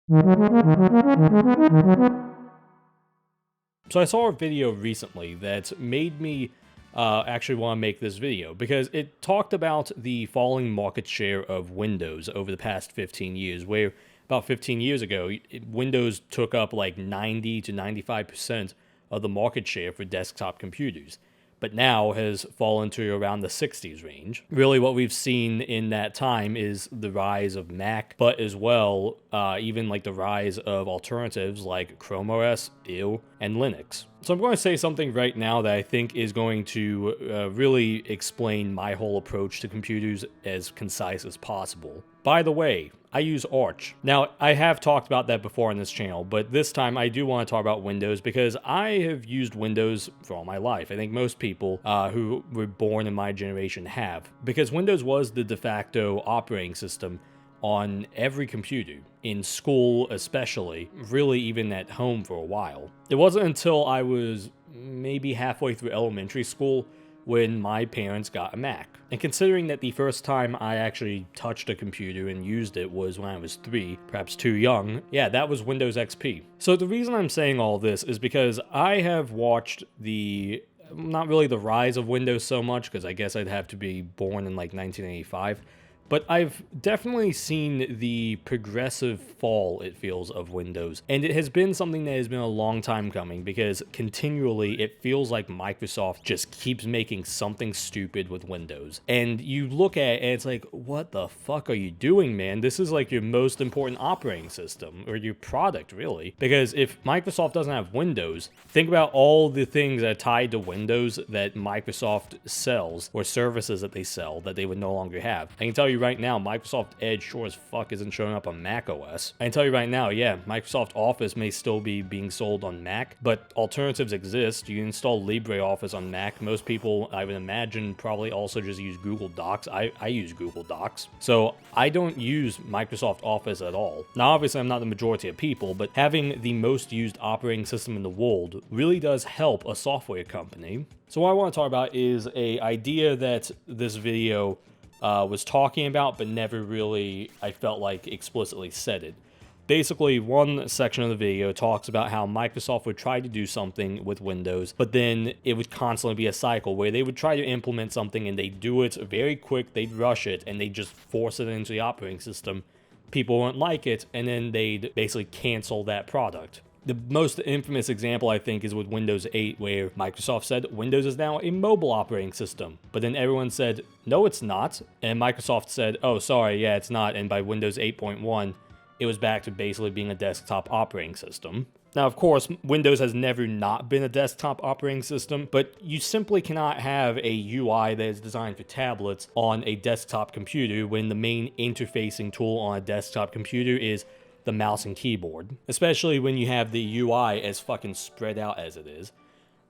So I saw a video recently that made me actually want to make this video because it talked about the falling market share of Windows over the past 15 years, where about 15 years ago, Windows took up like 90 to 95% of the market share for desktop computers, but now has fallen to around the 60s range. Really, what we've seen in that time is the rise of Mac, but as well, even like the rise of alternatives like Chrome OS, IL, and Linux. So I'm going to say something right now that I think is going to really explain my whole approach to computers as concise as possible. By the way, I use Arch. Now, I have talked about that before on this channel, but this time I do want to talk about Windows because I have used Windows for all my life. I think most people who were born in my generation have, because Windows was the de facto operating system on every computer, in school especially, really even at home for a while. It wasn't until I was maybe halfway through elementary school when my parents got a Mac. And considering that the first time I actually touched a computer and used it was when I was 3, perhaps too young, yeah, that was Windows XP. So the reason I'm saying all this is because I have watched not really the rise of Windows so much, because I guess I'd have to be born in like 1985, but I've definitely seen the progressive fall, it feels, of Windows. And it has been something that has been a long time coming because continually it feels like Microsoft just keeps making something stupid with Windows. And you look at it and it's like, what the fuck are you doing, man? This is like your most important operating system, or your product, really. Because if Microsoft doesn't have Windows, think about all the things that are tied to Windows that Microsoft sells, or services that they sell that they would no longer have. I can tell you right now, Microsoft Edge sure as fuck isn't showing up on Mac OS. I can tell you right now, yeah, Microsoft Office may still be being sold on Mac, but alternatives exist. You can install LibreOffice on Mac. Most people, I would imagine, probably also just use Google Docs. I use Google Docs. So I don't use Microsoft Office at all. Now, obviously, I'm not the majority of people, but having the most used operating system in the world really does help a software company. So what I want to talk about is an idea that this video was talking about, but never really, I felt like, explicitly said it. Basically, one section of the video talks about how Microsoft would try to do something with Windows, but then it would constantly be a cycle where they would try to implement something and they'd do it very quick, they'd rush it, and they'd just force it into the operating system. People wouldn't like it, and then they'd basically cancel that product. The most infamous example, I think, is with Windows 8, where Microsoft said Windows is now a mobile operating system. But then everyone said, no, it's not. And Microsoft said, oh, sorry, yeah, it's not. And by Windows 8.1, it was back to basically being a desktop operating system. Now, of course, Windows has never not been a desktop operating system, but you simply cannot have a UI that is designed for tablets on a desktop computer when the main interfacing tool on a desktop computer is the mouse and keyboard, especially when you have the UI as fucking spread out as it is.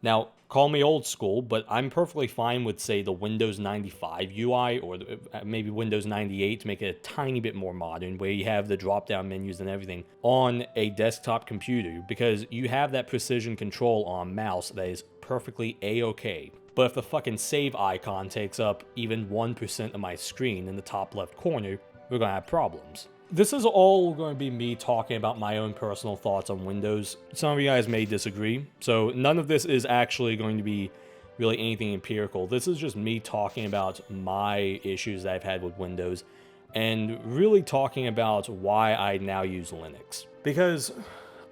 Now, call me old school, but I'm perfectly fine with, say, the Windows 95 UI, or maybe Windows 98 to make it a tiny bit more modern, where you have the drop-down menus and everything on a desktop computer, because you have that precision control on a mouse that is perfectly a-okay. But if the fucking save icon takes up even 1% of my screen in the top left corner, we're gonna have problems. This is all going to be me talking about my own personal thoughts on Windows. Some of you guys may disagree, so none of this is actually going to be really anything empirical. This is just me talking about my issues that I've had with Windows, and really talking about why I now use Linux. Because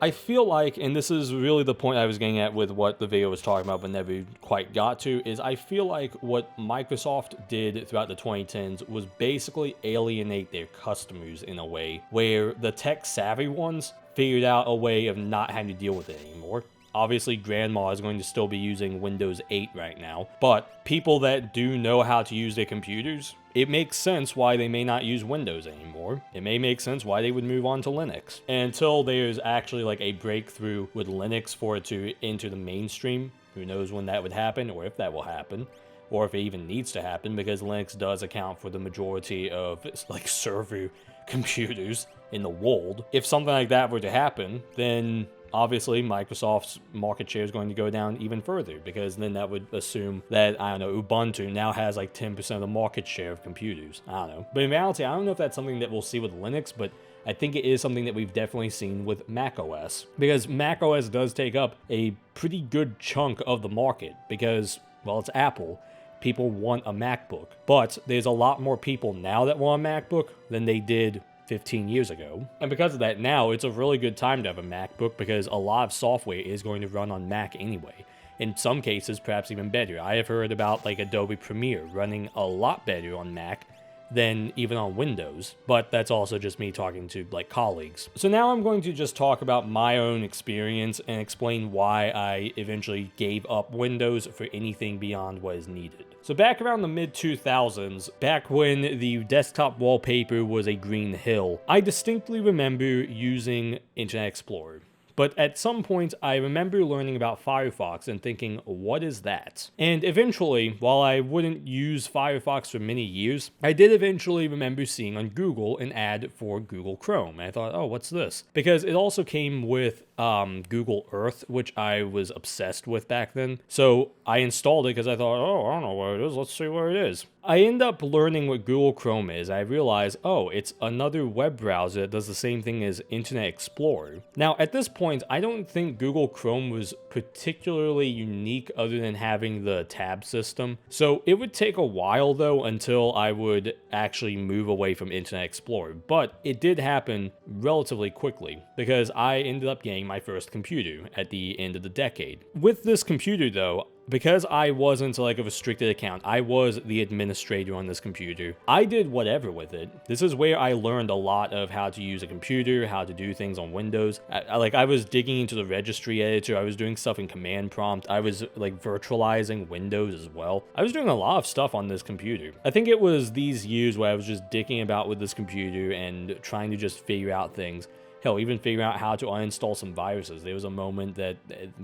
I feel like, and this is really the point I was getting at with what the video was talking about but never quite got to, is I feel like what Microsoft did throughout the 2010s was basically alienate their customers in a way where the tech-savvy ones figured out a way of not having to deal with it anymore. Obviously, grandma is going to still be using Windows 8 right now, but people that do know how to use their computers, it makes sense why they may not use Windows anymore. It may make sense why they would move on to Linux. And until there's actually like a breakthrough with Linux for it to enter the mainstream, who knows when that would happen, or if that will happen, or if it even needs to happen, because Linux does account for the majority of like server computers in the world. If something like that were to happen, then obviously Microsoft's market share is going to go down even further, because then that would assume that, I don't know, Ubuntu now has like 10% of the market share of computers. I don't know. But in reality, I don't know if that's something that we'll see with Linux, but I think it is something that we've definitely seen with macOS, because macOS does take up a pretty good chunk of the market because, well, it's Apple. People want a MacBook, but there's a lot more people now that want a MacBook than they did 15 years ago. And because of that, now it's a really good time to have a MacBook because a lot of software is going to run on Mac anyway. In some cases, perhaps even better. I have heard about like Adobe Premiere running a lot better on Mac than even on Windows, but that's also just me talking to like colleagues. So now I'm going to just talk about my own experience and explain why I eventually gave up Windows for anything beyond what is needed. So back around the mid-2000s, back when the desktop wallpaper was a green hill, I distinctly remember using Internet Explorer. But at some point, I remember learning about Firefox and thinking, what is that? And eventually, while I wouldn't use Firefox for many years, I did eventually remember seeing on Google an ad for Google Chrome. And I thought, oh, what's this? Because it also came with Google Earth, which I was obsessed with back then. So I installed it because I thought, oh, I don't know where it is. Let's see where it is. I end up learning what Google Chrome is. I realize, oh, it's another web browser that does the same thing as Internet Explorer. Now, at this point, I don't think Google Chrome was particularly unique other than having the tab system. So it would take a while, though, until I would actually move away from Internet Explorer. But it did happen relatively quickly because I ended up getting my first computer at the end of the decade. With this computer, though, because I wasn't like a restricted account, I was the administrator on this computer. I did whatever with it. This is where I learned a lot of how to use a computer, how to do things on Windows. I was digging into the registry editor. I was doing stuff in command prompt. I was like virtualizing Windows as well. I was doing a lot of stuff on this computer. I think it was these years where I was just dicking about with this computer and trying to just figure out things. Hell, even figuring out how to uninstall some viruses. There was a moment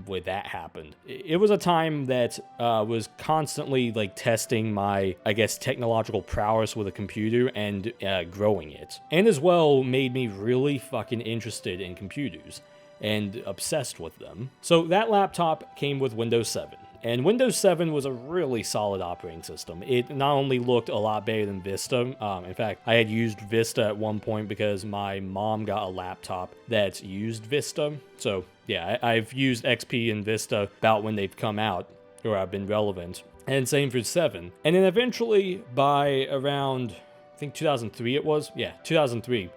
where that happened. It was a time that was constantly like testing my, I guess, technological prowess with a computer and growing it. And as well made me really fucking interested in computers and obsessed with them. So that laptop came with Windows 7. And Windows 7 was a really solid operating system. It not only looked a lot better than Vista, in fact, I had used Vista at one point because my mom got a laptop that used Vista. So yeah, I've used XP and Vista about when they've come out, or I've been relevant. And same for 7. And then eventually, by around, I think 2003 it was? Yeah, 2003,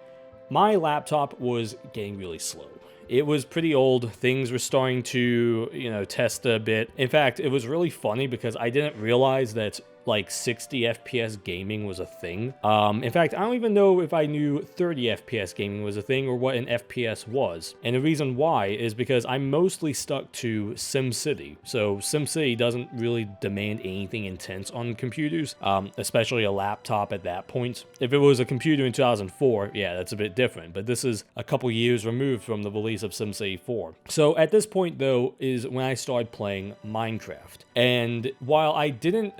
my laptop was getting really slow. It was pretty old. Things were starting to, test a bit. In fact, it was really funny because I didn't realize that like 60 FPS gaming was a thing. In fact, I don't even know if I knew 30 FPS gaming was a thing or what an FPS was. And the reason why is because I'm mostly stuck to SimCity. So SimCity doesn't really demand anything intense on computers, especially a laptop at that point. If it was a computer in 2004, yeah, that's a bit different. But this is a couple years removed from the release of SimCity 4. So at this point, though, is when I started playing Minecraft. And while I didn't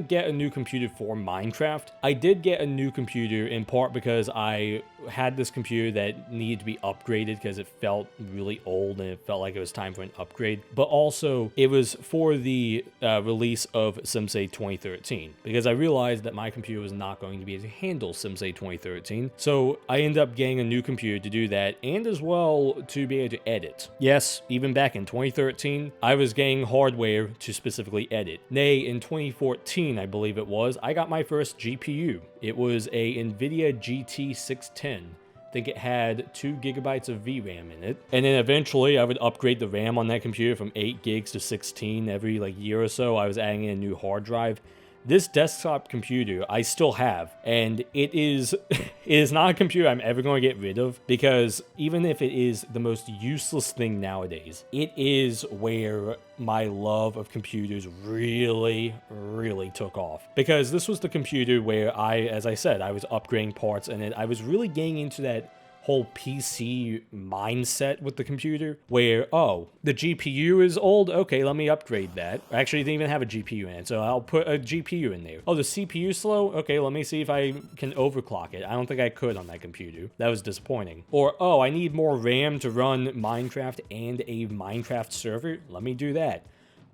get a new computer for Minecraft, I did get a new computer in part because I had this computer that needed to be upgraded because it felt really old and it felt like it was time for an upgrade. But also, it was for the release of SimCity 2013 because I realized that my computer was not going to be able to handle SimCity 2013. So I ended up getting a new computer to do that and as well to be able to edit. Yes, even back in 2013, I was getting hardware to specifically edit. Nay, in 2014, I believe it was, I got my first GPU. It was a NVIDIA GT 610. I think it had 2 gigabytes of VRAM in it. And then eventually I would upgrade the RAM on that computer from 8 gigs to 16 every like year or so. I was adding in a new hard drive. This desktop computer I still have, and it is not a computer I'm ever going to get rid of because even if it is the most useless thing nowadays, it is where my love of computers really, really took off. Because this was the computer where as I said, I was upgrading parts and I was really getting into that whole PC mindset with the computer where, oh, the GPU is old, okay, let me upgrade that. Actually, it didn't even have a GPU in it, so I'll put a GPU in there. Oh, the CPU slow? Okay, let me see if I can overclock it. I don't think I could on that computer. That was disappointing. Or, oh, I need more RAM to run Minecraft and a Minecraft server? Let me do that.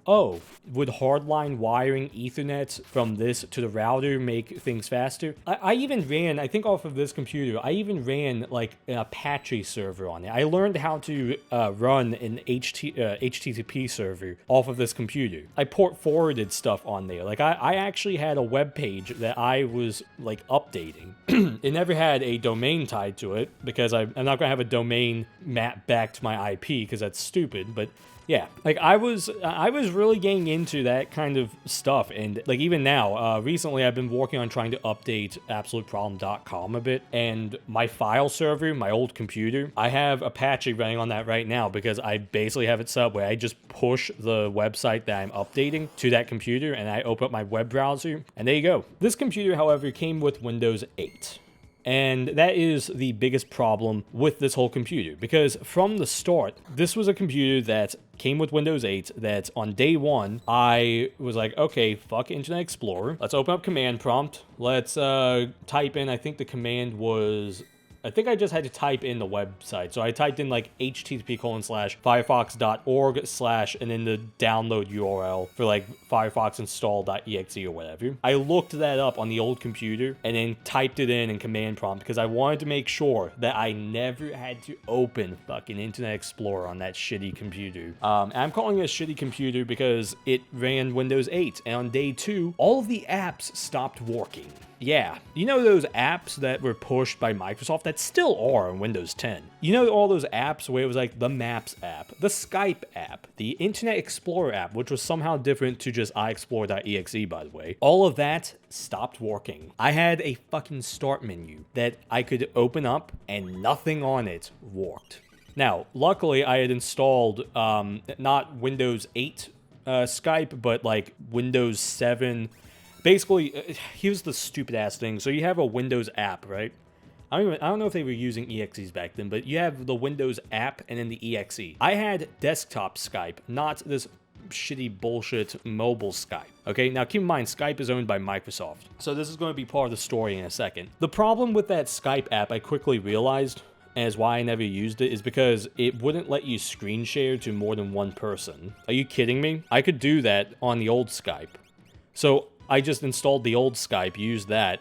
oh, would hardline wiring Ethernet from this to the router make things faster? I even ran, I think off of this computer, I even ran like an Apache server on it. I learned how to run an HTTP server off of this computer. I port forwarded stuff on there. Like I actually had a web page that I was like updating. It never had a domain tied to it because I'm not gonna have a domain map back to my IP because that's stupid, but yeah, like I was really getting into that kind of stuff, and like even now, recently I've been working on trying to update AbsoluteProblem.com a bit, and my file server, my old computer, I have Apache running on that right now because I basically have it set up where I just push the website that I'm updating to that computer, and I open up my web browser, and there you go. This computer, however, came with Windows 8. And that is the biggest problem with this whole computer, because from the start, this was a computer that came with Windows 8 that on day one, I was like, okay, fuck Internet Explorer. Let's open up command prompt. Let's type in, I think the command was... I think I just had to type in the website. So I typed in like http://firefox.org/ and then the download URL for like firefoxinstall.exe or whatever. I looked that up on the old computer and then typed it in command prompt because I wanted to make sure that I never had to open fucking Internet Explorer on that shitty computer. And I'm calling it a shitty computer because it ran Windows 8, and on day 2, all of the apps stopped working. Yeah, you know those apps that were pushed by Microsoft that still are on Windows 10? You know all those apps where it was like the Maps app, the Skype app, the Internet Explorer app, which was somehow different to just iExplorer.exe, by the way. All of that stopped working. I had a fucking start menu that I could open up and nothing on it worked. Now, luckily I had installed not Windows 8 Skype, but like Windows 7. Basically, here's the stupid ass thing. So you have a Windows app, right? I don't know if they were using EXEs back then, but you have the Windows app and then the EXE. I had desktop Skype, not this shitty bullshit mobile Skype. Okay, now keep in mind, Skype is owned by Microsoft. So this is going to be part of the story in a second. The problem with that Skype app, I quickly realized, as why I never used it, is because it wouldn't let you screen share to more than one person. Are you kidding me? I could do that on the old Skype. So I just installed the old Skype, used that,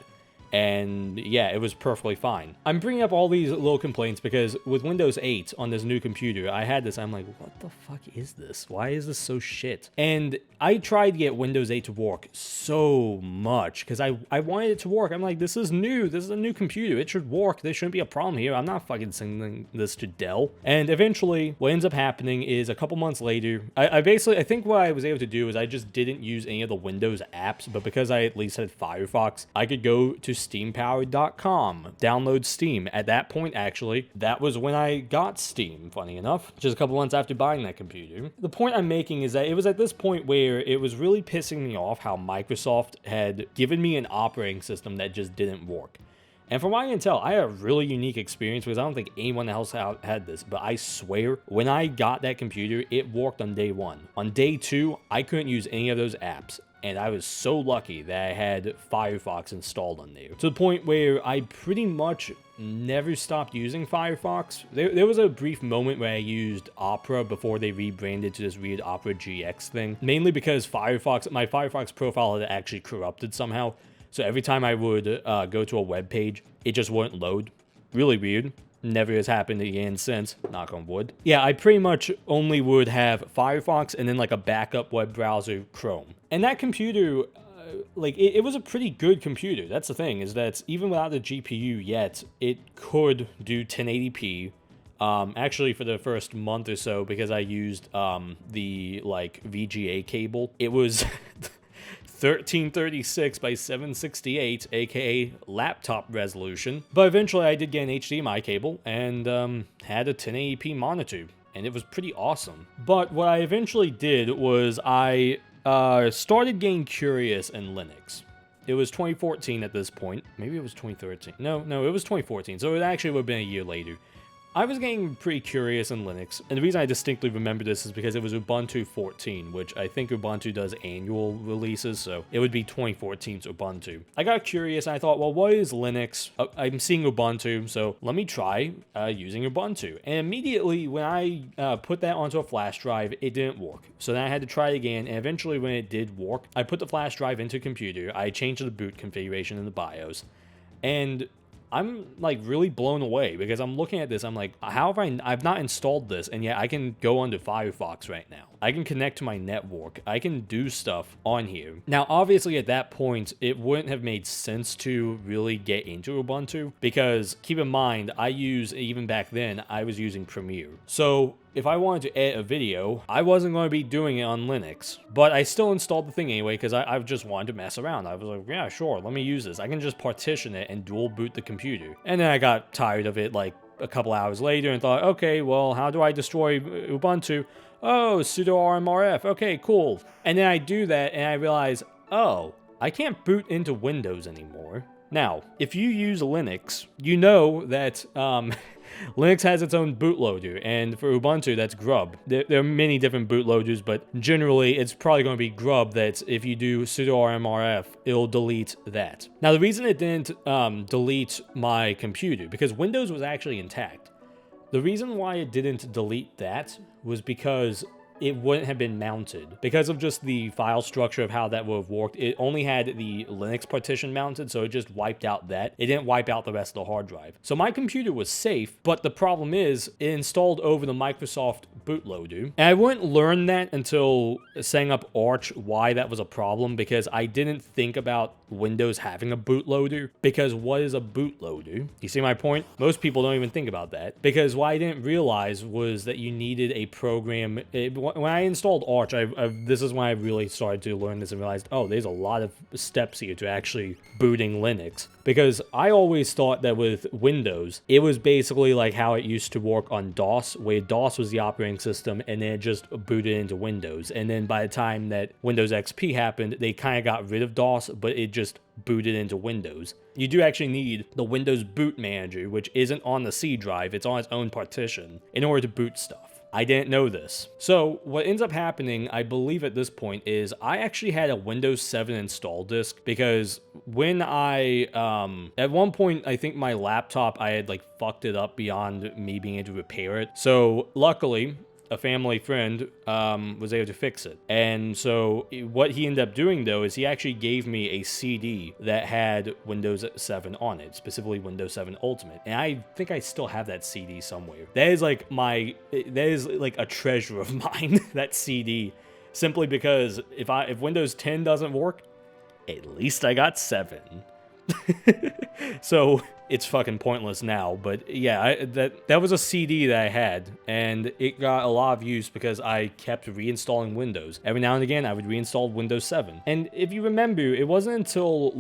and yeah, it was perfectly fine. I'm bringing up all these little complaints because with Windows 8 on this new computer, I had this, I'm like, what the fuck is this? Why is this so shit? And I tried to get Windows 8 to work so much because I wanted it to work. I'm like, this is new. This is a new computer. It should work. There shouldn't be a problem here. I'm not fucking sending this to Dell. And eventually, what ends up happening is a couple months later, I think what I was able to do is I just didn't use any of the Windows apps, but because I at least had Firefox, I could go to steampowered.com, download Steam. At that point, actually, that was when I got Steam, funny enough, just a couple months after buying that computer. The point I'm making is that it was at this point where it was really pissing me off how Microsoft had given me an operating system that just didn't work. And from what I can tell, I had a really unique experience because I don't think anyone else had this, but I swear, when I got that computer, it worked on day 1. On day 2, I couldn't use any of those apps. And I was so lucky that I had Firefox installed on there. To the point where I pretty much never stopped using Firefox. There was a brief moment where I used Opera before they rebranded to this weird Opera GX thing. Mainly because my Firefox profile had actually corrupted somehow. So every time I would go to a web page, it just wouldn't load. Really weird. Never has happened again since, knock on wood. Yeah, I pretty much only would have Firefox and then like a backup web browser, Chrome. And that computer, it was a pretty good computer. That's the thing, is that even without the GPU yet, it could do 1080p. Actually, for the first month or so, because I used the VGA cable, it was 1336 by 768, aka laptop resolution. But eventually I did get an HDMI cable and had a 1080p monitor, and it was pretty awesome. But what I eventually did was I started getting curious in Linux. It was 2014 at this point. Maybe it was 2013. No, it was 2014. So it actually would have been a year later. I was getting pretty curious in Linux, and the reason I distinctly remember this is because it was Ubuntu 14, which I think Ubuntu does annual releases, so it would be 2014's Ubuntu. I got curious, and I thought, well, what is Linux? I'm seeing Ubuntu, so let me try using Ubuntu. And immediately, when I put that onto a flash drive, it didn't work. So then I had to try it again, and eventually when it did work, I put the flash drive into a computer, I changed the boot configuration in the BIOS, and I'm like really blown away because I'm looking at this. I'm like, how have I've not installed this, and yet I can go onto Firefox right now. I can connect to my network. I can do stuff on here. Now, obviously at that point, it wouldn't have made sense to really get into Ubuntu because keep in mind, even back then, I was using Premiere. So if I wanted to edit a video, I wasn't going to be doing it on Linux, but I still installed the thing anyway because I just wanted to mess around. I was like, yeah, sure, let me use this. I can just partition it and dual boot the computer. And then I got tired of it like a couple hours later and thought, okay, well, how do I destroy Ubuntu? Oh, sudo rmrf. Okay, cool. And then I do that and I realize, oh, I can't boot into Windows anymore. Now, if you use Linux, you know that Linux has its own bootloader, and for Ubuntu, that's Grub. There are many different bootloaders, but generally, it's probably going to be Grub that if you do sudo rmrf, it'll delete that. Now, the reason it didn't delete my computer, because Windows was actually intact. The reason why it didn't delete that was because it wouldn't have been mounted. Because of just the file structure of how that would have worked, it only had the Linux partition mounted, so it just wiped out that. It didn't wipe out the rest of the hard drive. So my computer was safe, but the problem is, it installed over the Microsoft bootloader. And I wouldn't learn that until setting up Arch why that was a problem, because I didn't think about Windows having a bootloader. Because what is a bootloader? You see my point? Most people don't even think about that. Because what I didn't realize was that you needed a program. When I installed Arch, this is when I really started to learn this and realized, oh, there's a lot of steps here to actually booting Linux. Because I always thought that with Windows, it was basically like how it used to work on DOS, where DOS was the operating system and then it just booted into Windows. And then by the time that Windows XP happened, they kind of got rid of DOS, but it just booted into Windows. You do actually need the Windows Boot Manager, which isn't on the C drive, it's on its own partition, in order to boot stuff. I didn't know this. So what ends up happening, I believe at this point, is I actually had a Windows 7 install disk because when at one point, I think my laptop, I had like fucked it up beyond me being able to repair it. So luckily, a family friend was able to fix it. And so what he ended up doing though is he actually gave me a CD that had Windows 7 on it, specifically Windows 7 Ultimate. And I think I still have that CD somewhere. That is like a treasure of mine, that CD, simply because if Windows 10 doesn't work, at least I got 7. So it's fucking pointless now, but yeah, that was a CD that I had, and it got a lot of use because I kept reinstalling Windows. Every now and again, I would reinstall Windows 7. And if you remember, it wasn't until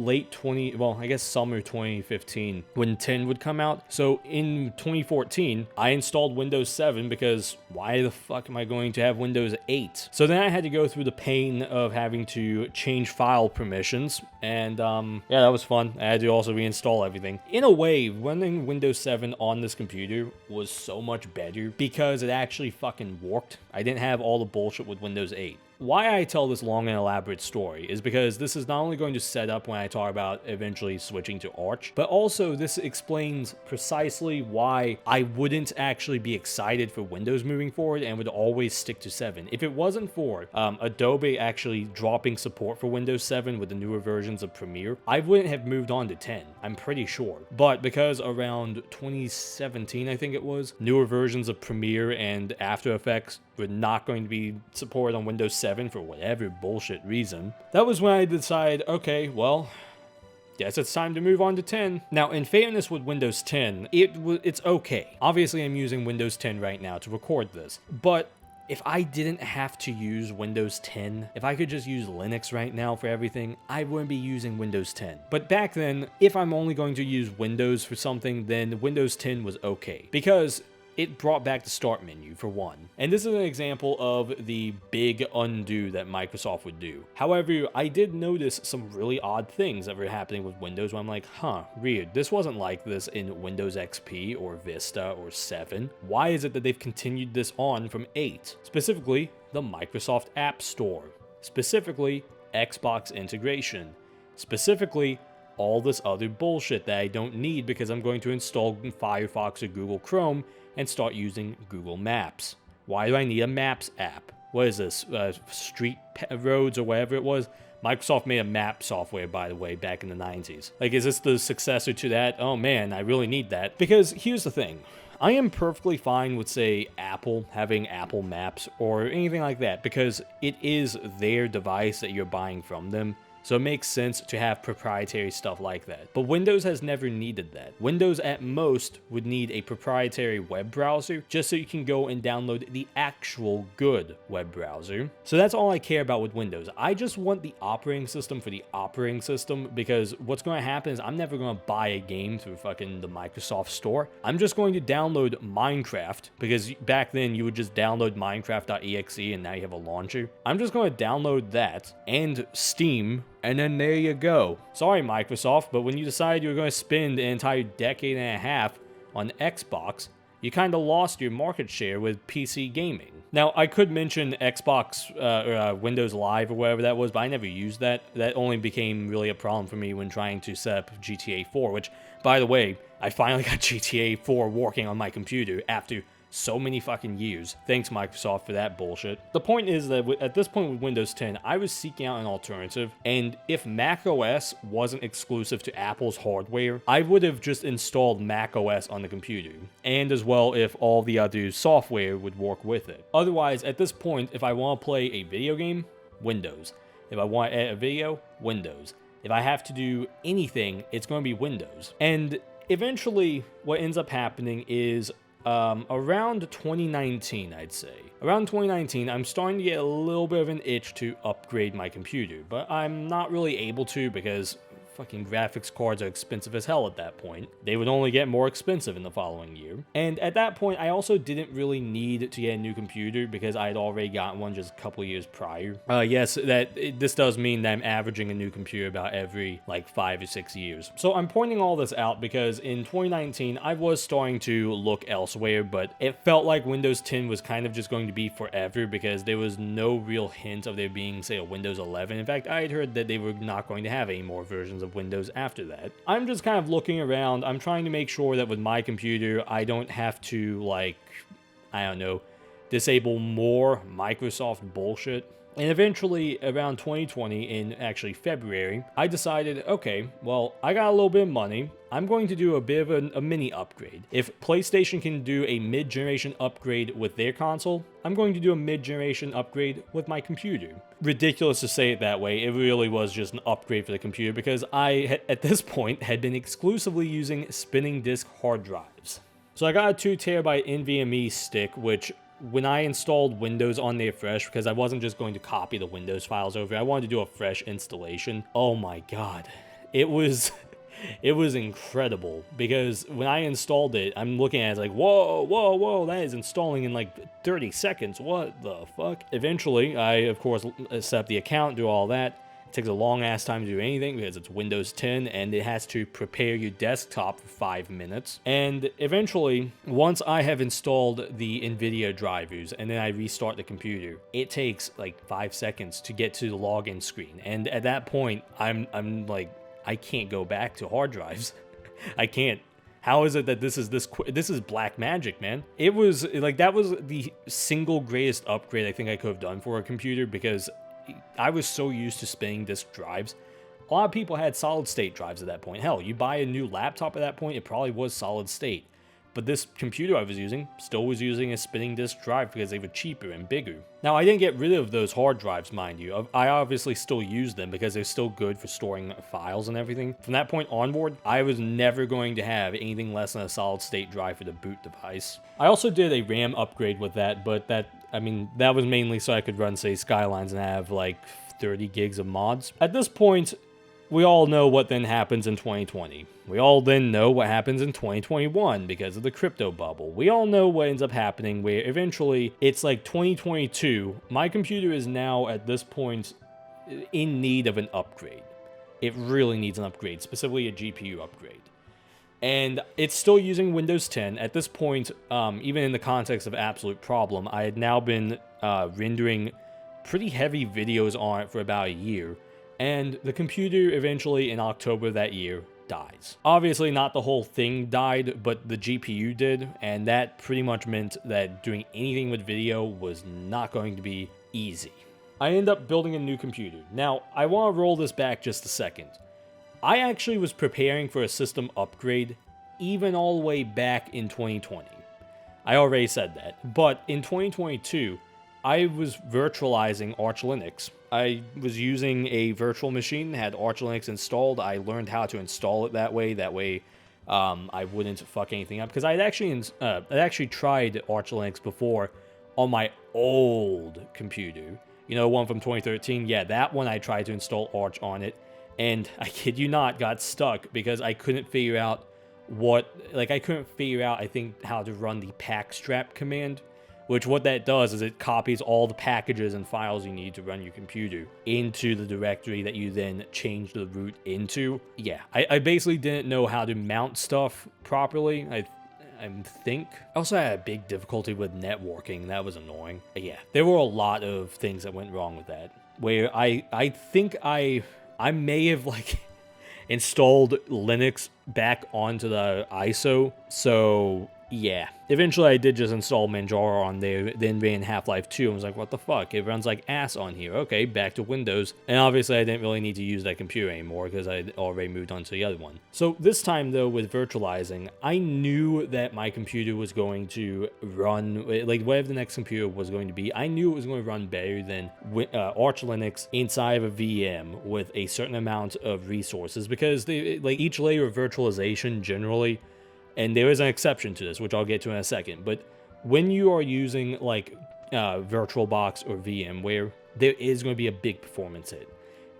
summer 2015 when 10 would come out. So in 2014, I installed Windows 7 because why the fuck am I going to have Windows 8? So then I had to go through the pain of having to change file permissions, and yeah, that was fun. I had to also reinstall everything. In a way, running Windows 7 on this computer was so much better because it actually fucking worked. I didn't have all the bullshit with Windows 8. Why I tell this long and elaborate story is because this is not only going to set up when I talk about eventually switching to Arch, but also this explains precisely why I wouldn't actually be excited for Windows moving forward and would always stick to 7. If it wasn't for Adobe actually dropping support for Windows 7 with the newer versions of Premiere, I wouldn't have moved on to 10, I'm pretty sure. But because around 2017, I think it was, newer versions of Premiere and After Effects were not going to be supported on Windows 7 for whatever bullshit reason, that was when I decided, okay, well, guess it's time to move on to 10. Now, in fairness with Windows 10, it's okay. Obviously, I'm using Windows 10 right now to record this, but if I didn't have to use Windows 10, if I could just use Linux right now for everything, I wouldn't be using Windows 10. But back then, if I'm only going to use Windows for something, then Windows 10 was okay. Because it brought back the start menu for one. And this is an example of the big undo that Microsoft would do. However, I did notice some really odd things that were happening with Windows where I'm like, huh, weird. This wasn't like this in Windows XP or Vista or 7. Why is it that they've continued this on from 8? Specifically, the Microsoft App Store. Specifically, Xbox integration. Specifically, all this other bullshit that I don't need because I'm going to install Firefox or Google Chrome and start using Google Maps. Why do I need a Maps app? What is this? Street roads or whatever it was? Microsoft made a map software, by the way, back in the 90s. Like, is this the successor to that? Oh man, I really need that. Because here's the thing. I am perfectly fine with, say, Apple having Apple Maps or anything like that because it is their device that you're buying from them. So it makes sense to have proprietary stuff like that. But Windows has never needed that. Windows at most would need a proprietary web browser just so you can go and download the actual good web browser. So that's all I care about with Windows. I just want the operating system for the operating system because what's going to happen is I'm never going to buy a game through fucking the Microsoft Store. I'm just going to download Minecraft because back then you would just download Minecraft.exe and now you have a launcher. I'm just going to download that and Steam. And then there you go. Sorry, Microsoft, but when you decided you were going to spend an entire decade and a half on Xbox, you kind of lost your market share with PC gaming. Now, I could mention Xbox Windows Live or whatever that was, but I never used that. That only became really a problem for me when trying to set up GTA 4, which, by the way, I finally got GTA 4 working on my computer after so many fucking years. Thanks, Microsoft, for that bullshit. The point is that at this point with Windows 10, I was seeking out an alternative, and if Mac OS wasn't exclusive to Apple's hardware, I would have just installed Mac OS on the computer, and as well if all the other software would work with it. Otherwise, at this point, if I want to play a video game, Windows. If I want to edit a video, Windows. If I have to do anything, it's going to be Windows. And eventually, what ends up happening is around 2019, I'd say. Around 2019, I'm starting to get a little bit of an itch to upgrade my computer, but I'm not really able to because fucking graphics cards are expensive as hell at that point. They would only get more expensive in the following year. And at that point, I also didn't really need to get a new computer because I had already gotten one just a couple years prior. Yes, this does mean that I'm averaging a new computer about every like 5 or 6 years. So I'm pointing all this out because in 2019, I was starting to look elsewhere, but it felt like Windows 10 was kind of just going to be forever because there was no real hint of there being, say, a Windows 11. In fact, I had heard that they were not going to have any more versions of Windows after that. I'm just kind of looking around. I'm trying to make sure that with my computer, I don't have to, like, I don't know, disable more Microsoft bullshit. And eventually, around 2020, in actually February, I decided, okay, well, I got a little bit of money. I'm going to do a bit of a mini upgrade. If PlayStation can do a mid-generation upgrade with their console, I'm going to do a mid-generation upgrade with my computer. Ridiculous to say it that way. It really was just an upgrade for the computer because I, at this point, had been exclusively using spinning disk hard drives. So I got a 2 terabyte NVMe stick, which when I installed Windows on there fresh, because I wasn't just going to copy the Windows files over, I wanted to do a fresh installation. Oh my god. It was incredible because when I installed it, I'm looking at it like, whoa, that is installing in like 30 seconds. What the fuck? Eventually, I, of course, set up the account, do all that. It takes a long ass time to do anything because it's Windows 10 and it has to prepare your desktop for 5 minutes. And eventually, once I have installed the NVIDIA drivers and then I restart the computer, it takes like 5 seconds to get to the login screen. And at that point, I'm like, I can't go back to hard drives. I can't. How is it that this is quick? This is black magic, man. It was like, that was the single greatest upgrade I think I could have done for a computer because I was so used to spinning disk drives. A lot of people had solid state drives at that point. Hell, you buy a new laptop at that point, it probably was solid state. But this computer I was using still was using a spinning disk drive because they were cheaper and bigger. Now, I didn't get rid of those hard drives, mind you. I obviously still use them because they're still good for storing files and everything. From that point onward, I was never going to have anything less than a solid state drive for the boot device. I also did a RAM upgrade with that, but that was mainly so I could run, say, Skylines and have like 30 gigs of mods. At this point, we all know what then happens in 2020. We all then know what happens in 2021 because of the crypto bubble. We all know what ends up happening where eventually it's like 2022. My computer is now at this point in need of an upgrade. It really needs an upgrade, specifically a GPU upgrade. And it's still using Windows 10. At this point, even in the context of absolute problem, I had now been rendering pretty heavy videos on it for about a year. And the computer eventually in October that year dies. Obviously not the whole thing died, but the GPU did, and that pretty much meant that doing anything with video was not going to be easy. I ended up building a new computer. Now, I want to roll this back just a second. I actually was preparing for a system upgrade even all the way back in 2020. I already said that, but in 2022, I was virtualizing Arch Linux. I was using a virtual machine, had Arch Linux installed. I learned how to install it that way. I wouldn't fuck anything up. Because I'd actually tried Arch Linux before on my old computer. You know, one from 2013? Yeah, that one I tried to install Arch on it. And I kid you not, got stuck because I couldn't figure out I think, how to run the packstrap command. Which what that does is it copies all the packages and files you need to run your computer into the directory that you then change the root into. Yeah, I basically didn't know how to mount stuff properly, I think. I also had a big difficulty with networking, that was annoying. But yeah, there were a lot of things that went wrong with that. Where I think I may have installed Linux back onto the ISO, so yeah. Eventually I did just install Manjaro on there, then ran Half-Life 2, and was like, what the fuck? It runs like ass on here. Okay, back to Windows. And obviously I didn't really need to use that computer anymore because I'd already moved on to the other one. So this time though, with virtualizing, I knew that my computer was going to run, whatever the next computer was going to be, I knew it was going to run better than Arch Linux inside of a VM with a certain amount of resources, because each layer of virtualization generally, and there is an exception to this, which I'll get to in a second, but when you are using VirtualBox or VMware, there is going to be a big performance hit.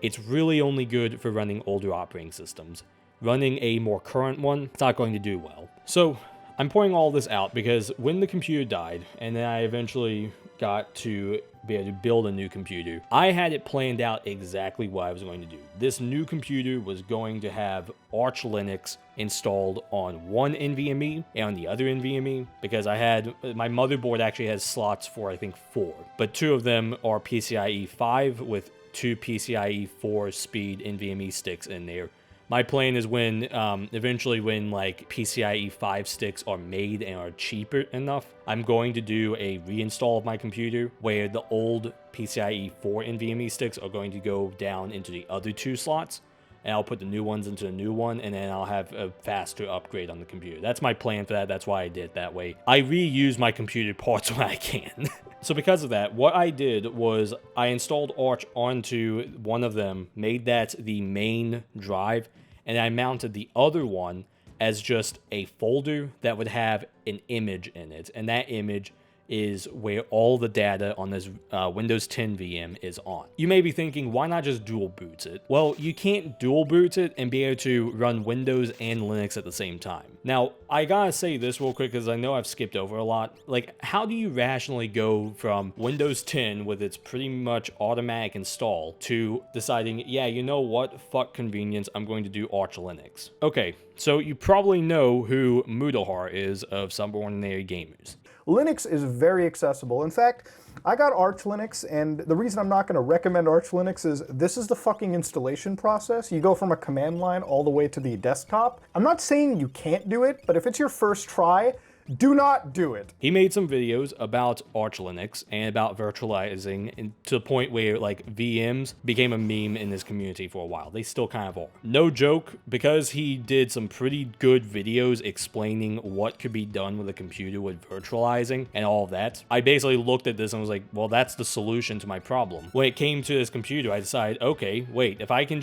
It's really only good for running older operating systems. Running a more current one, it's not going to do well. So I'm pointing all this out because when the computer died, and then I eventually got to be able to build a new computer, I had it planned out exactly what I was going to do. This new computer was going to have Arch Linux installed on one NVMe and on the other NVMe, because my motherboard actually has slots for I think 4, but 2 of them are PCIe 5 with 2 PCIe 4 speed NVMe sticks in there. My plan is eventually when PCIe 5 sticks are made and are cheaper enough, I'm going to do a reinstall of my computer where the old PCIe 4 NVMe sticks are going to go down into the other 2 slots, and I'll put the new ones into the new one, and then I'll have a faster upgrade on the computer. That's my plan for that. That's why I did it that way. I reuse my computer parts when I can. So because of that, what I did was I installed Arch onto one of them, made that the main drive, and I mounted the other one as just a folder that would have an image in it. And that image is where all the data on this Windows 10 VM is on. You may be thinking, why not just dual boot it? Well, you can't dual boot it and be able to run Windows and Linux at the same time. Now, I gotta say this real quick because I know I've skipped over a lot. How do you rationally go from Windows 10 with its pretty much automatic install to deciding, yeah, you know what, fuck convenience, I'm going to do Arch Linux? Okay, so you probably know who Mutahar is of Subordinary Gamers. Linux is very accessible. In fact, I got Arch Linux, and the reason I'm not going to recommend Arch Linux is this is the fucking installation process. You go from a command line all the way to the desktop. I'm not saying you can't do it, but if it's your first try, do not do it. He made some videos about Arch Linux and about virtualizing, and to the point where VMs became a meme in this community for a while. They still kind of are. No joke, because he did some pretty good videos explaining what could be done with a computer with virtualizing and all of that. I basically looked at this and was like, well, that's the solution to my problem. When it came to this computer, I decided, okay, wait, if I can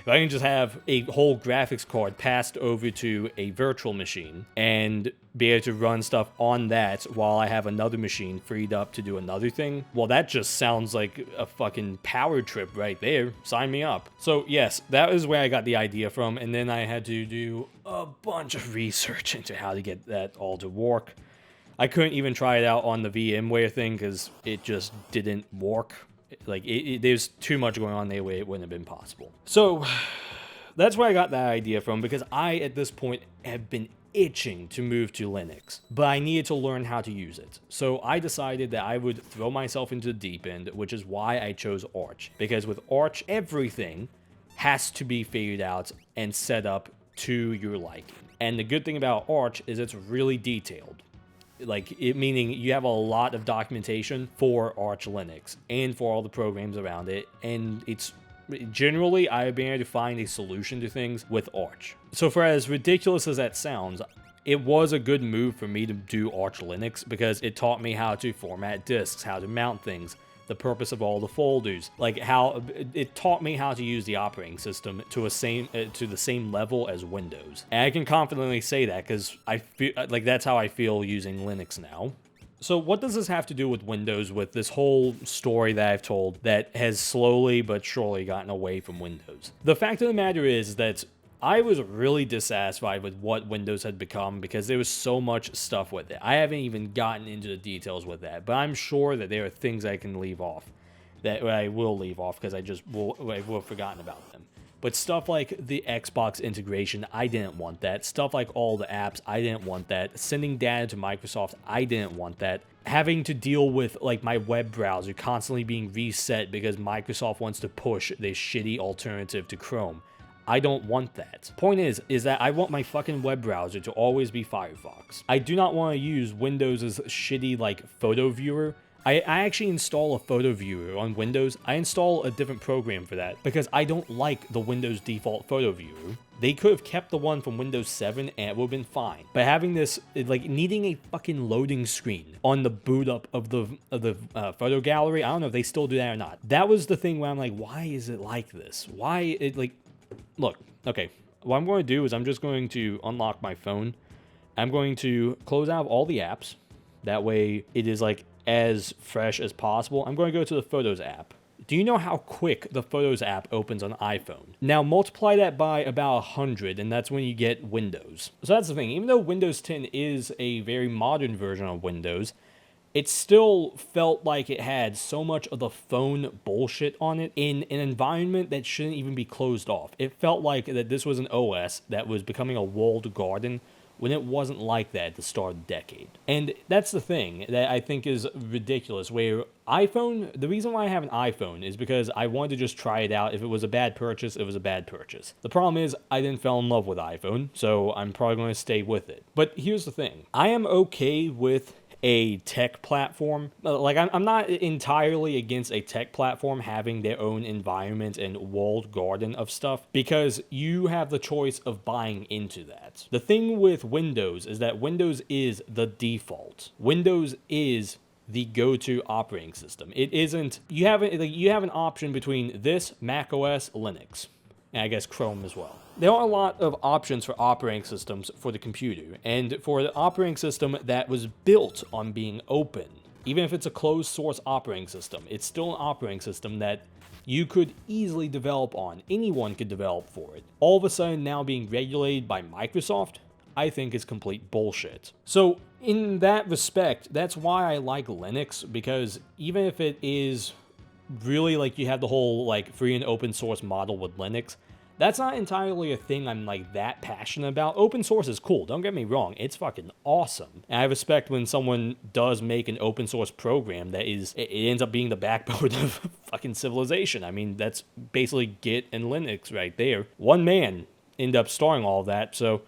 But I can just have a whole graphics card passed over to a virtual machine and be able to run stuff on that while I have another machine freed up to do another thing. Well, that just sounds like a fucking power trip right there. Sign me up. So yes, that is where I got the idea from, and then I had to do a bunch of research into how to get that all to work. I couldn't even try it out on the VMware thing because it just didn't work. Like, there's too much going on there where it wouldn't have been possible. So that's where I got that idea from, because I, at this point, have been itching to move to Linux, but I needed to learn how to use it. So I decided that I would throw myself into the deep end, which is why I chose Arch. Because with Arch, everything has to be figured out and set up to your liking. And the good thing about Arch is it's really detailed. Meaning you have a lot of documentation for Arch Linux and for all the programs around it, and it's generally I've been able to find a solution to things with Arch. So for as ridiculous as that sounds, it was a good move for me to do Arch Linux because it taught me how to format disks, how to mount things, the purpose of all the folders, like how it taught me how to use the operating system to the same level as Windows. And I can confidently say that because I feel like that's how I feel using Linux now. So what does this have to do with Windows, with this whole story that I've told that has slowly but surely gotten away from Windows? The fact of the matter is that I was really dissatisfied with what Windows had become because there was so much stuff with it. I haven't even gotten into the details with that, but I'm sure that there are things I can leave off, that I will leave off because I will have forgotten about them. But stuff like the Xbox integration, I didn't want that. Stuff like all the apps, I didn't want that. Sending data to Microsoft, I didn't want that. Having to deal with like my web browser constantly being reset because Microsoft wants to push this shitty alternative to Chrome. I don't want that. Point is that I want my fucking web browser to always be Firefox. I do not want to use Windows' shitty like photo viewer. I actually install a photo viewer on Windows. I install a different program for that because I don't like the Windows default photo viewer. They could have kept the one from Windows 7 and it would have been fine. But having this, like needing a fucking loading screen on the boot up of the photo gallery, I don't know if they still do that or not. That was the thing where I'm like, why is it like this? Why it like, look, okay, what I'm going to do is I'm just going to unlock my phone. I'm going to close out all the apps. That way it is like as fresh as possible. I'm going to go to the Photos app. Do you know how quick the Photos app opens on iPhone? Now multiply that by about 100 and that's when you get Windows. So that's the thing, even though Windows 10 is a very modern version of Windows, it still felt like it had so much of the phone bullshit on it in an environment that shouldn't even be closed off. It felt like that this was an OS that was becoming a walled garden when it wasn't like that at the start of the decade. And that's the thing that I think is ridiculous, where iPhone, the reason why I have an iPhone is because I wanted to just try it out. If it was a bad purchase, it was a bad purchase. The problem is I didn't fall in love with iPhone, so I'm probably going to stay with it. But here's the thing. I am okay with a tech platform. Like, I'm not entirely against a tech platform having their own environment and walled garden of stuff, because you have the choice of buying into that. The thing with Windows is that Windows is the default. Windows is the go-to operating system. It isn't, you have an option between this, Mac OS, Linux, and I guess Chrome as well. There are a lot of options for operating systems for the computer, and for the operating system that was built on being open, even if it's a closed source operating system, it's still an operating system that you could easily develop on. Anyone could develop for it. All of a sudden now being regulated by Microsoft, I think is complete bullshit. So in that respect, that's why I like Linux, because even if it is really like you have the whole like free and open source model with Linux, that's not entirely a thing I'm like that passionate about. Open source is cool, don't get me wrong, it's fucking awesome. And I respect when someone does make an open source program that is, it ends up being the backbone of fucking civilization. I mean, that's basically Git and Linux right there. One man ended up starting all of that, so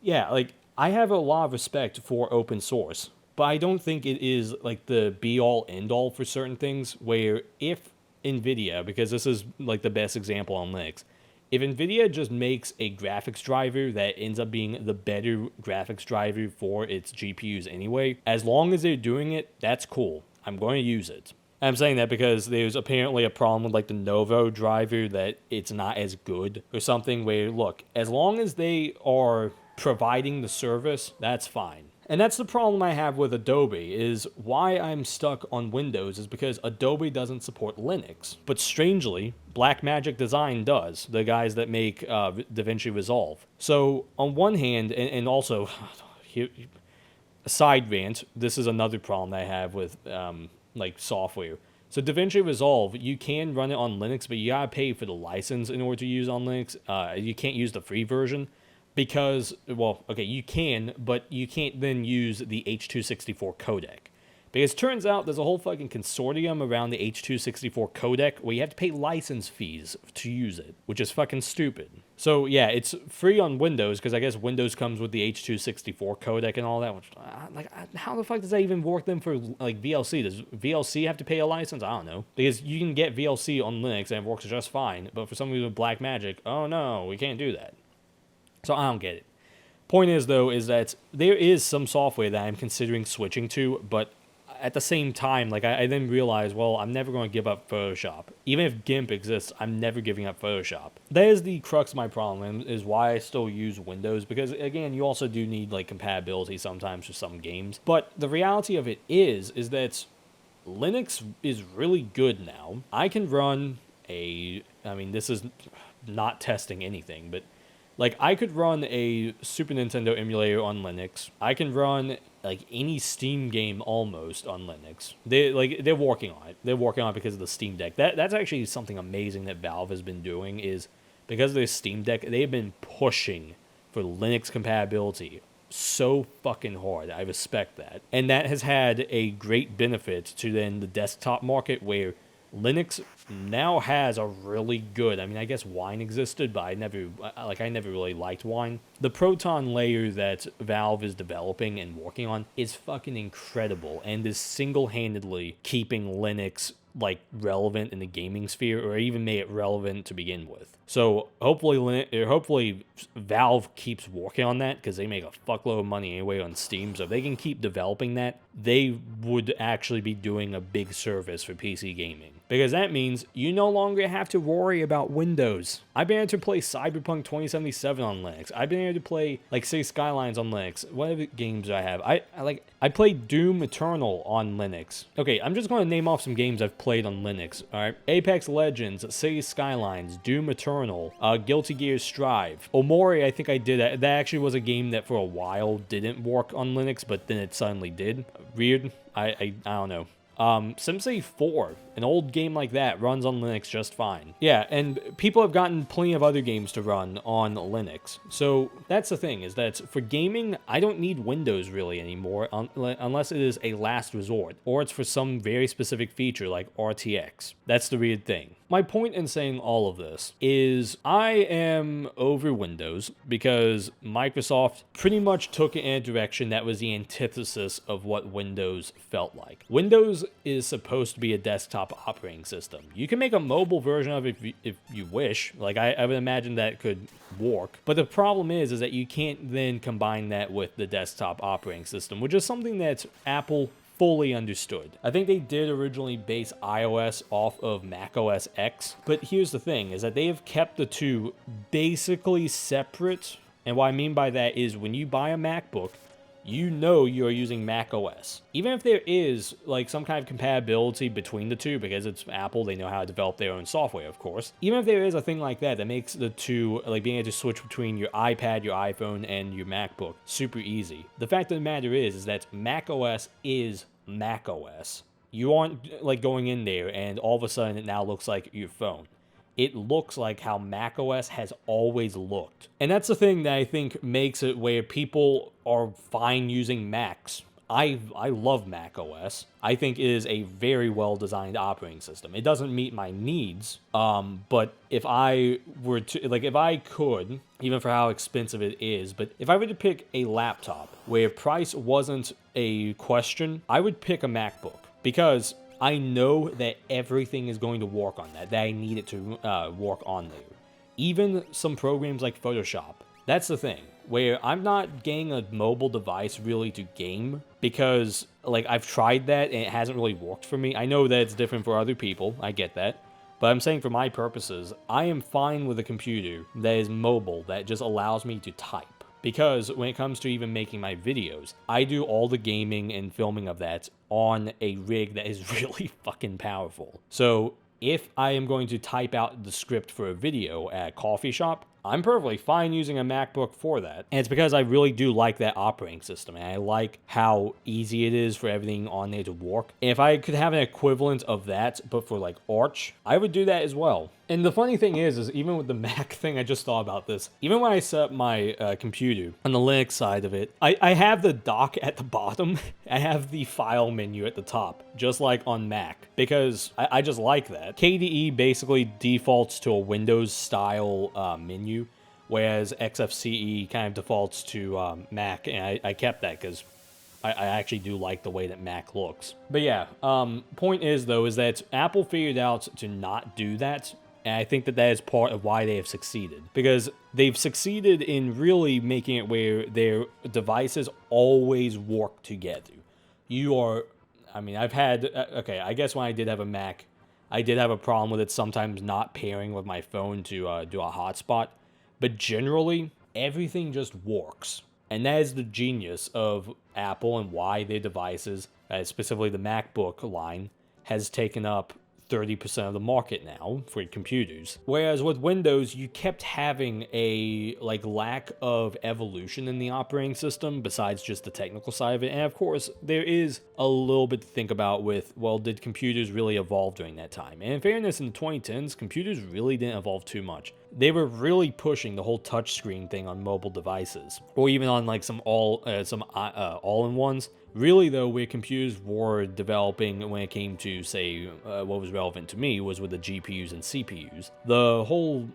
yeah, like I have a lot of respect for open source, but I don't think it is like the be-all end-all for certain things, where if NVIDIA, because this is like the best example on Linux, if NVIDIA just makes a graphics driver that ends up being the better graphics driver for its GPUs anyway, as long as they're doing it, that's cool. I'm going to use it. I'm saying that because there's apparently a problem with like the Novo driver that it's not as good or something where, look, as long as they are providing the service, that's fine. And that's the problem I have with Adobe, is why I'm stuck on Windows is because Adobe doesn't support Linux. But strangely, Blackmagic Design does, the guys that make DaVinci Resolve. So on one hand, and also, here, a side rant, this is another problem I have with like software. So DaVinci Resolve, you can run it on Linux, but you gotta pay for the license in order to use on Linux. You can't use the free version. Because, well, okay, you can, but you can't then use the H.264 codec. Because it turns out there's a whole fucking consortium around the H.264 codec where you have to pay license fees to use it, which is fucking stupid. So, yeah, it's free on Windows, because I guess Windows comes with the H.264 codec and all that. Which, how the fuck does that even work then for, like, VLC? Does VLC have to pay a license? I don't know. Because you can get VLC on Linux and it works just fine, but for some reason with Blackmagic, oh no, we can't do that. So I don't get it. Point is, though, is that there is some software that I'm considering switching to, but at the same time, like, I then realize, well, I'm never going to give up Photoshop. Even if GIMP exists, I'm never giving up Photoshop. That is the crux of my problem, and is why I still use Windows, because, again, you also do need, like, compatibility sometimes for some games. But the reality of it is that Linux is really good now. I can run I mean, this is not testing anything, but like, I could run a Super Nintendo emulator on Linux. I can run, like, any Steam game almost on Linux. They're working on it. They're working on it because of the Steam Deck. That's actually something amazing that Valve has been doing, is because of their Steam Deck, they've been pushing for Linux compatibility so fucking hard. I respect that. And that has had a great benefit to then the desktop market, where Linux now has a really good, I mean, I guess Wine existed, but I never really liked Wine. The Proton layer that Valve is developing and working on is fucking incredible, and is single-handedly keeping Linux, like, relevant in the gaming sphere, or even made it relevant to begin with. So hopefully Valve keeps working on that, because they make a fuckload of money anyway on Steam. So if they can keep developing that, they would actually be doing a big service for PC gaming. Because that means you no longer have to worry about Windows. I've been able to play Cyberpunk 2077 on Linux. I've been able to play, like, City Skylines on Linux. What other games do I have? I played Doom Eternal on Linux. Okay, I'm just going to name off some games I've played on Linux, alright? Apex Legends, City Skylines, Doom Eternal, Guilty Gear Strive. Omori, I think I did. That actually was a game that for a while didn't work on Linux, but then it suddenly did. Weird. I don't know. SimCity 4, an old game like that, runs on Linux just fine. Yeah, and people have gotten plenty of other games to run on Linux. So that's the thing, is that for gaming, I don't need Windows really anymore, unless it is a last resort, or it's for some very specific feature like RTX. That's the weird thing. My point in saying all of this is I am over Windows because Microsoft pretty much took it in a direction that was the antithesis of what Windows felt like. Windows is supposed to be a desktop operating system. You can make a mobile version of it if you wish. Like, I would imagine that could work. But the problem is that you can't then combine that with the desktop operating system, which is something that Apple fully understood. I think they did originally base iOS off of Mac OS X, but here's the thing, is that they have kept the two basically separate. And what I mean by that is when you buy a MacBook, you know you're using Mac OS. Even if there is, like, some kind of compatibility between the two, because it's Apple, they know how to develop their own software, of course. Even if there is a thing like that makes the two, like, being able to switch between your iPad, your iPhone, and your MacBook super easy. The fact of the matter is that Mac OS is Mac OS. You aren't, like, going in there and all of a sudden it now looks like your phone. It looks like how macOS has always looked. And that's the thing that I think makes it where people are fine using Macs. I love macOS. I think it is a very well-designed operating system. It doesn't meet my needs, but if I were to, like, if I could, even for how expensive it is, but if I were to pick a laptop where price wasn't a question, I would pick a MacBook, because I know that everything is going to work on that I need it to work on there. Even some programs like Photoshop That's the thing, where I'm not getting a mobile device really to game because, like, I've tried that and it hasn't really worked for me. I know that it's different for other people, I get that. But I'm saying for my purposes, I am fine with a computer that is mobile, that just allows me to type. Because when it comes to even making my videos, I do all the gaming and filming of that on a rig that is really fucking powerful. So if I am going to type out the script for a video at a coffee shop, I'm perfectly fine using a MacBook for that. And it's because I really do like that operating system, and I like how easy it is for everything on there to work. And if I could have an equivalent of that, but for like Arch, I would do that as well. And the funny thing is even with the Mac thing, I just thought about this. Even when I set up my computer on the Linux side of it, I have the dock at the bottom. I have the file menu at the top, just like on Mac, because I just like that. KDE basically defaults to a Windows style menu, whereas XFCE kind of defaults to Mac, and I kept that because I actually do like the way that Mac looks. But yeah, point is though, is that Apple figured out to not do that. And I think that that is part of why they have succeeded. Because they've succeeded in really making it where their devices always work together. I've had, okay, I guess when I did have a Mac, I did have a problem with it sometimes not pairing with my phone to do a hotspot. But generally, everything just works. And that is the genius of Apple and why their devices, specifically the MacBook line, has taken up 30% of the market now for computers. Whereas with Windows, you kept having a lack of evolution in the operating system besides just the technical side of it. And of course, there is a little bit to think about with, well, did computers really evolve during that time? And in fairness, in the 2010s, computers really didn't evolve too much. They were really pushing the whole touchscreen thing on mobile devices, or even on like some all-in-ones. Really, though, where computers were developing when it came to, say, what was relevant to me was with the GPUs and CPUs. The whole,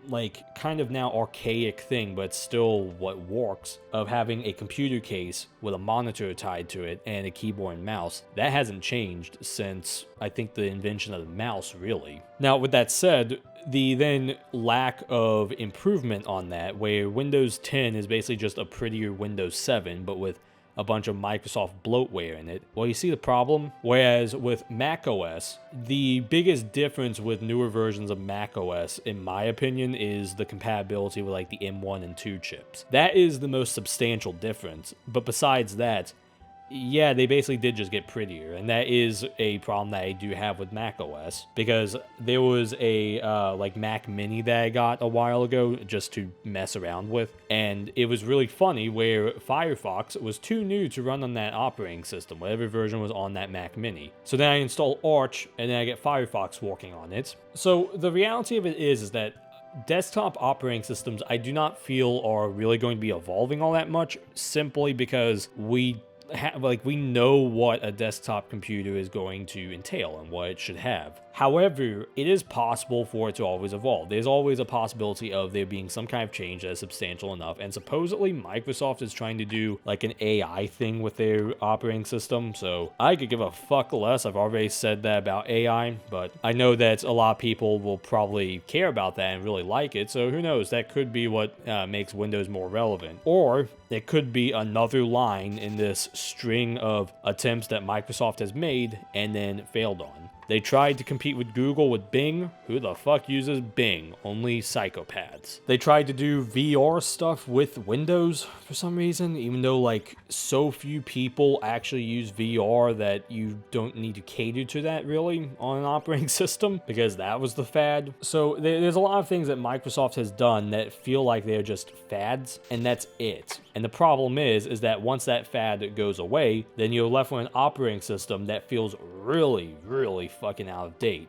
kind of now archaic thing, but still what works, of having a computer case with a monitor tied to it and a keyboard and mouse, that hasn't changed since, I think, the invention of the mouse, really. Now, with that said, the then lack of improvement on that, where Windows 10 is basically just a prettier Windows 7, but with a bunch of Microsoft bloatware in it. Well, you see the problem? Whereas with macOS, the biggest difference with newer versions of macOS, in my opinion, is the compatibility with like the M1 and 2 chips. That is the most substantial difference. But besides that, yeah, they basically did just get prettier, and that is a problem that I do have with macOS, because there was a Mac Mini that I got a while ago just to mess around with, and it was really funny where Firefox was too new to run on that operating system, whatever version was on that Mac Mini. So then I install Arch, and then I get Firefox working on it. So the reality of it is that desktop operating systems I do not feel are really going to be evolving all that much, simply because we know what a desktop computer is going to entail and what it should have. However, it is possible for it to always evolve. There's always a possibility of there being some kind of change that is substantial enough, and supposedly Microsoft is trying to do like an AI thing with their operating system, so I could give a fuck less. I've already said that about AI, but I know that a lot of people will probably care about that and really like it, so who knows, that could be what makes Windows more relevant. Or it could be another line in this string of attempts that Microsoft has made and then failed on. They tried to compete with Google with Bing. Who the fuck uses Bing? Only psychopaths. They tried to do VR stuff with Windows for some reason, even though so few people actually use VR that you don't need to cater to that really on an operating system, because that was the fad. So there's a lot of things that Microsoft has done that feel like they're just fads, and that's it. And the problem is that once that fad goes away, then you're left with an operating system that feels really, really fucking out of date.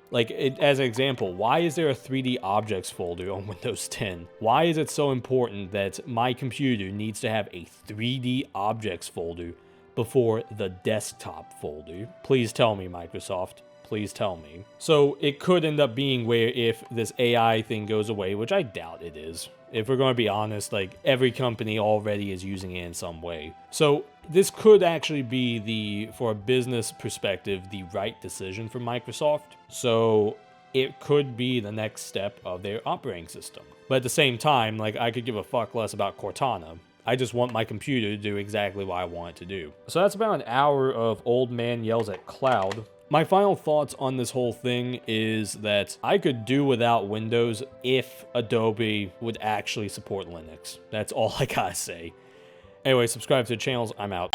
As an example, why is there a 3D objects folder on Windows 10? Why is it so important that my computer needs to have a 3D objects folder before the desktop folder? Please tell me, Microsoft. Please tell me. So it could end up being where if this AI thing goes away, which I doubt it is, if we're going to be honest, every company already is using it in some way. So this could actually be for a business perspective, the right decision for Microsoft. So it could be the next step of their operating system. But at the same time, like, I could give a fuck less about Cortana. I just want my computer to do exactly what I want it to do. So that's about an hour of Old Man Yells at Cloud. My final thoughts on this whole thing is that I could do without Windows if Adobe would actually support Linux. That's all I gotta say. Anyway, subscribe to the channels. I'm out.